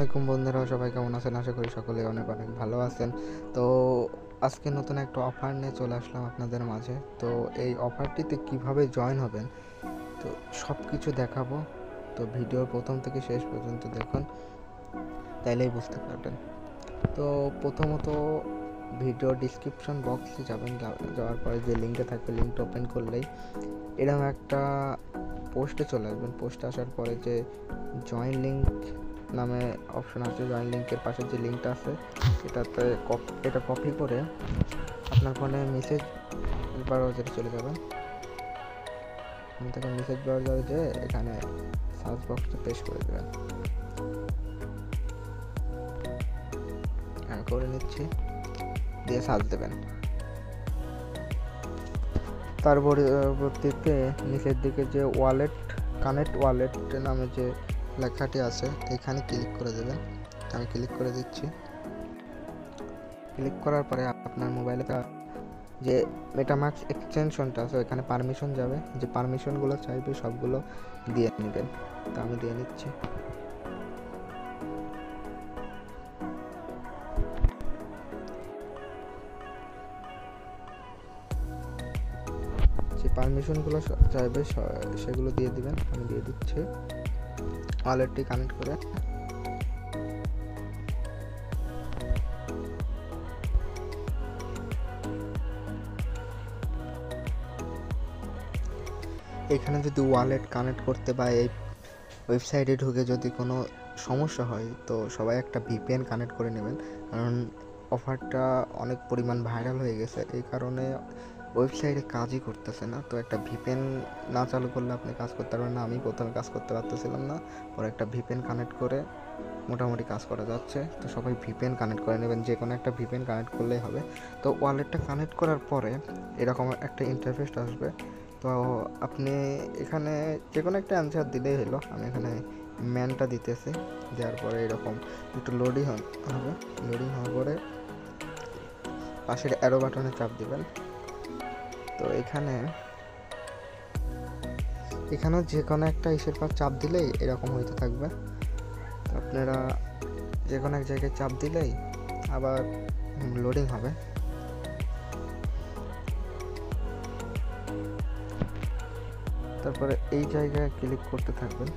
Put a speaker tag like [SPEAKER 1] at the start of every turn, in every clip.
[SPEAKER 1] আলাইকুম বন্ধুরা, সবাই কেমন আছেন? আশা করি সকলে অনেক অনেক ভালো আছেন। তো আজকে নতুন একটা অফার নিয়ে চলে আসলাম আপনাদের মাঝে। তো এই অফারটিতে কিভাবে জয়েন হবেন তো সব কিছু দেখাবো। তো ভিডিও প্রথম থেকে শেষ পর্যন্ত দেখুন, তাইলেই বুঝতে পারবেন। তো প্রথমত ভিডিও ডিসক্রিপশন বক্সে যাবেন, যাওয়ার পরে যে লিঙ্কটা থাকবে লিঙ্কটা ওপেন করলেই এরকম একটা পোস্টে চলে আসবেন। পোস্টে আসার পরে যে জয়েন লিঙ্ক নামে অপশন আছে, জয়েন লিঙ্কের পাশে যে লিঙ্কটা আছে এটা কপি করে আপনার ফোনে মেসেজ ব্রাউজারে চলে যাবেন। এখান থেকে মেসেজ ব্রাউজারে যেয়ে এখানে সার্চ বক্সটা পেস্ট করে দেবেন। করে নিচ্ছি, দিয়ে সার্চ দেবেন। তার পরবর্তীতে নিচের দিকে যে কানেক্ট ওয়ালেট নামে যে লেখাটি আছে এখানে ক্লিক করে দেবেন। আমি ক্লিক করে দিচ্ছি। ক্লিক করার পরে আপনার মোবাইলে যে মেটামাস্ক এক্সটেনশনটা আছে এখানে পারমিশন যাবে, যে পারমিশনগুলো চাইবে সবগুলো দিয়ে নেবেন। তো আমি দিয়ে নিচ্ছি। যে পারমিশনগুলো চাইবে সেগুলো দিয়ে দিবেন। আমি দিয়ে দিচ্ছি। ওয়ালেটটি কানেক্ট করে এখানে যদি ওয়ালেট কানেক্ট করতে বা এই ওয়েবসাইটে ঢুকে যদি কোনো সমস্যা হয় তো সবাই একটা ভিপিএন কানেক্ট করে নেবেন, কারণ অফারটা অনেক পরিমাণ ভাইরাল হয়ে গেছে, এই কারণে ওয়েবসাইটে কাজই করতেছে না। তো একটা ভিপিএন না চালু করলে আপনি কাজ করতে পারবেন না। আমি প্রথমে কাজ করতে পারতেছিলাম না, পরে একটা ভিপিএন কানেক্ট করে মোটামুটি কাজ করা যাচ্ছে। তো সবাই ভিপিএন কানেক্ট করে নেবেন, যে কোনো একটা ভিপিএন কানেক্ট করলেই হবে। তো ওয়ালেটটা কানেক্ট করার পরে এরকম একটা ইন্টারফেস আসবে। তো আপনি এখানে যে কোনো একটা অ্যান্সার দিলেই হলো। আমি এখানে ম্যানটা দিতেছি, দেওয়ার পরে এরকম একটু লোডিং হবে। লোডিং হওয়ার পরে পাশের অ্যারো বাটনে চাপ দিবেন। তো এখানেও যে কোনো একটা ইসের পর চাপ দিলেই এরকম হইতে থাকবে। তো আপনারা যে কোনো এক জায়গায় চাপ দিলেই আবার লোডিং হবে। তারপরে এই জায়গায় ক্লিক করতে থাকবেন।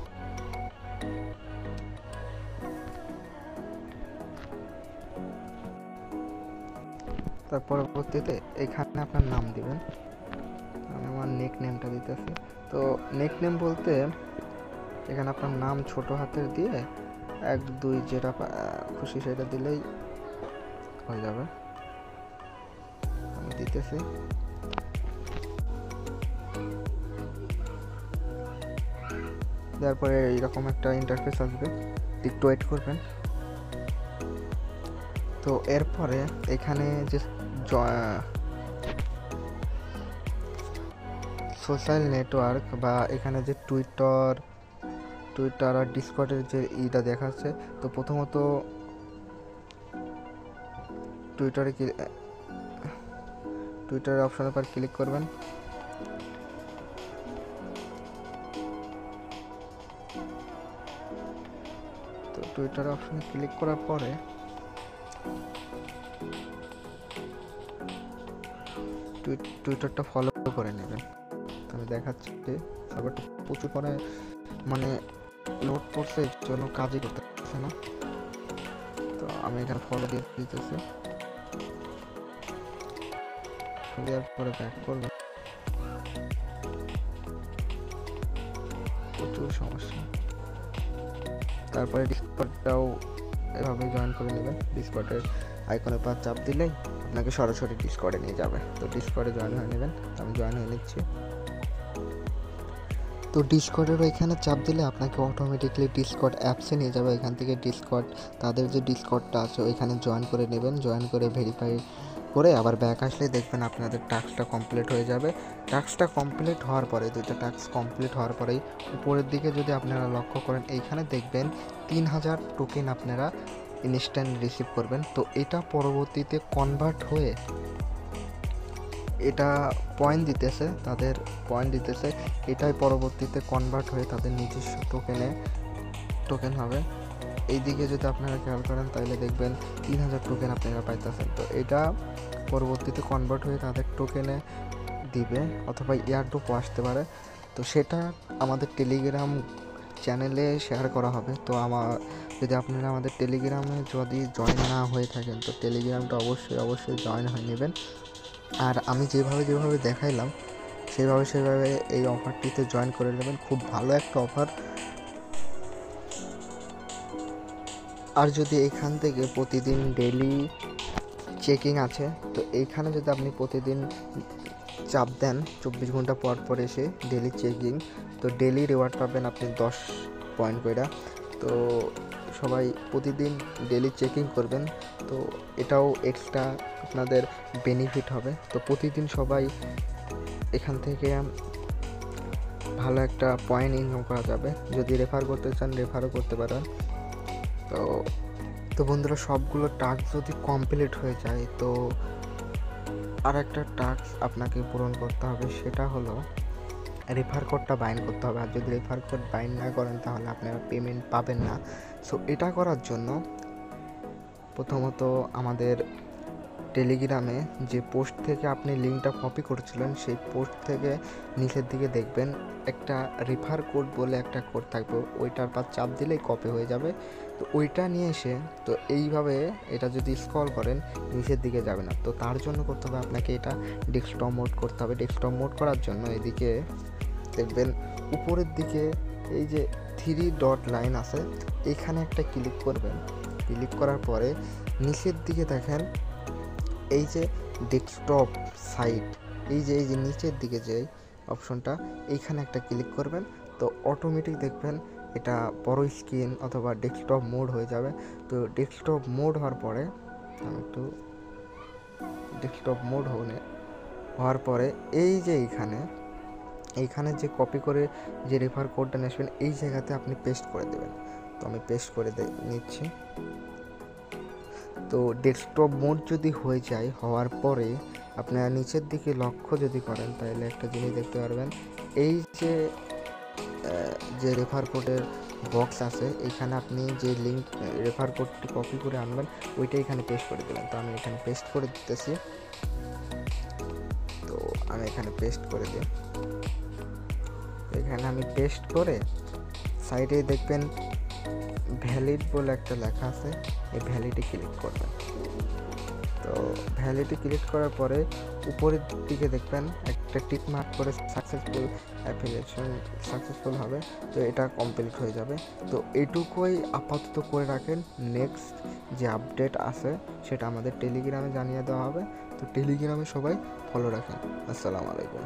[SPEAKER 1] তার পরবর্তীতে এখানে আপনার নাম দিবেন। আমি আমার নেক নেমটা দিতেছি। তো নেক নেম বলতে এখানে আপনার নাম ছোট হাতের দিয়ে 1 2 যেটা খুশি সেটা দিলেই হয়ে যাবে। আমি দিতেছি। তারপরে এইরকম একটা ইন্টারফেস আসবে, একটু ওয়েট করবেন। তো এরপরে এখানে যে সোশ্যাল নেটওয়ার্ক বা এখানে যে টুইটার আর ডিসকর্ডের যে ইটা দেখাচ্ছে, তো প্রথমত টুইটারের অপশনের পর ক্লিক করবেন। তো টুইটার অপশনে ক্লিক করার পরে টুইটারটা ফলো করে নেবেন। আমি দেখাচ্ছি সার্ভারটা প্রচুর পরে মানে লোড করছে, এর জন্য কাজই করতেছে না। তো আমি এখানে ফলো দিয়ে দিতেছি। দেওয়ার পরে ব্যাক করবেন। প্রচুর সমস্যা। তারপরে ডিসকর্ডটাও এভাবে জয়েন করে নেবেন। ডিসকর্ডের আইকনের পর চাপ দিলেই আপনাকে সরাসরি ডিসকর্ডে নিয়ে যাবে। তো ডিসকর্ডে জয়েন হয়ে নেবেন। আমি জয়েন হয়ে নিচ্ছি। তো ডিসকর্ডের এখানে চাপ দিলে আপনাকে অটোমেটিকলি ডিসকর্ড অ্যাপসে নিয়ে যাবে। এখান থেকে তাদের যে ডিসকর্ডটা আছে ওইখানে জয়েন করে নেবেন। জয়েন করে ভেরিফাই করে আবার ব্যাক আসলে দেখবেন আপনাদের টাস্কটা কমপ্লিট হয়ে যাবে। টাস্কটা কমপ্লিট হওয়ার পরে 2টা টাস্ক কমপ্লিট হওয়ার পরেই উপরের দিকে যদি আপনারা লক্ষ্য করেন এইখানে দেখবেন 3000 টোকেন আপনারা ইনস্ট্যান্ট রিসিভ করবেন। তো এটা পরবর্তীতে কনভার্ট হয়ে এটা পয়েন্ট দিতেছে, এটাই পরবর্তীতে কনভার্ট হয়ে তাদের নিজস্ব টোকেন হবে। এইদিকে যদি আপনারা খেয়াল করেন তাহলে দেখবেন 3000 টোকেন আপনারা পাইতেছেন। তো এটা পরবর্তীতে কনভার্ট হয়ে তাদের টোকেনে দিবে অথবা এয়ারড্রপও আসতে পারে। তো সেটা আমাদের টেলিগ্রাম চ্যানেলে শেয়ার করা হবে। তো যদি আপনারা আমাদের টেলিগ্রামে যদি জয়েন না হয়ে থাকেন তো টেলিগ্রামটা অবশ্যই জয়েন হয়ে নেবেন। আর আমি যেভাবে দেখাইলাম সেভাবে এই অফারটিতে জয়েন করে নেবেন। খুব ভালো একটা অফার। আর যদি এখান থেকে প্রতিদিন ডেইলি চেকিং আছে, তো এইখানে যদি আপনি প্রতিদিন চাপ দেন 24 ঘন্টা পর এসে ডেইলি চেকিং, তো ডেইলি রিওয়ার্ড পাবেন আপনি 10 পয়েন্ট করে। তো সবাই প্রতিদিন ডেইলি চেকিং করবেন, তো এটাও এক্সট্রা আপনাদের বেনিফিট হবে। তো প্রতিদিন সবাই এখান থেকে ভালো একটা পয়েন্ট ইনকাম করা যাবে। যদি রেফার করতে চান রেফারও করতে পারেন। তো বন্ধুরা, সবগুলো টাস্ক যদি কমপ্লিট হয়ে যায় তো আর একটা টাস্ক আপনাকে পূরণ করতে হবে, সেটা হলো রেফার কোডটা বাইন্ড করতে হবে। আর যদি রেফার কোড বাইন্ড না করেন তাহলে আপনারা পেমেন্ট পাবেন না। সো এটা করার জন্য প্রথমত আমাদের টেলিগ্রামে যে পোস্ট থেকে আপনি লিঙ্কটা কপি করেছিলেন সেই পোস্ট থেকে নিচের দিকে দেখবেন একটা রেফার কোড বলে একটা কোড থাকবে, ওইটার পর চাপ দিলেই কপি হয়ে যাবে। তো ওইটা নিয়ে এসে তো এইভাবে এটা যদি স্ক্রল করেন নিচের দিকে যাবে না। তো তার জন্য করতে হবে আপনাকে এটা ডেস্কটপ মোড করতে হবে। ডেস্কটপ মোড করার জন্য এদিকে দেখবেন উপরের দিকে এই যে 3 ডট লাইন আছে, এইখানে একটা ক্লিক করবেন। ক্লিক করার পরে নিচের দিকে দেখেন এই যে ডেস্কটপ সাইট, এই যে নিচের দিকে যে অপশনটা, এইখানে একটা ক্লিক করবেন। তো অটোমেটিক দেখবেন এটা বড় স্ক্রিন অথবা ডেস্কটপ মোড হয়ে যাবে। তো ডেস্কটপ মোড হওয়ার পরে একটু ডেস্কটপ মোড হওয়ার পরে এই যে এইখানে যে কপি করে যে রেফার কোডটা নেবেন এই জায়গাতে আপনি পেস্ট করে দেবেন। তো আমি পেস্ট করে নিচ্ছি। তো ডেস্কটপ মোড যদি হওয়ার পরে আপনারা নিচের দিকে লক্ষ্য যদি করেন তাহলে একটা জিনিস দেখতে পারবেন, এই যে রেফার কোডের বক্স আছে এইখানে আপনি যে লিঙ্ক রেফার কোডটি কপি করে আনবেন ওইটা এখানে পেস্ট করে দেবেন। তো আমি এখানে পেস্ট করে দিতেছি। তো আমি এখানে পেস্ট করে দিই। এখানে আমি পেস্ট করে সাইডে দেখবেন ভ্যালিড বলে একটা লেখা আছে, এই ভ্যালিডে ক্লিক করবেন। তো ভ্যালিডে ক্লিক করার পরে উপরের দিকে দেখবেন একটা টিক মার্ক করে সাকসেসফুল অ্যাপ্লিকেশন সাকসেসফুল হবে। তো এটা কমপ্লিট হয়ে যাবে। তো এইটুকুই আপাতত করে রাখেন, নেক্সট যে আপডেট আছে সেটা আমাদের টেলিগ্রামে জানিয়ে দেওয়া হবে। তো টেলিগ্রামে সবাই ফলো রাখেন। আসসালামু আলাইকুম।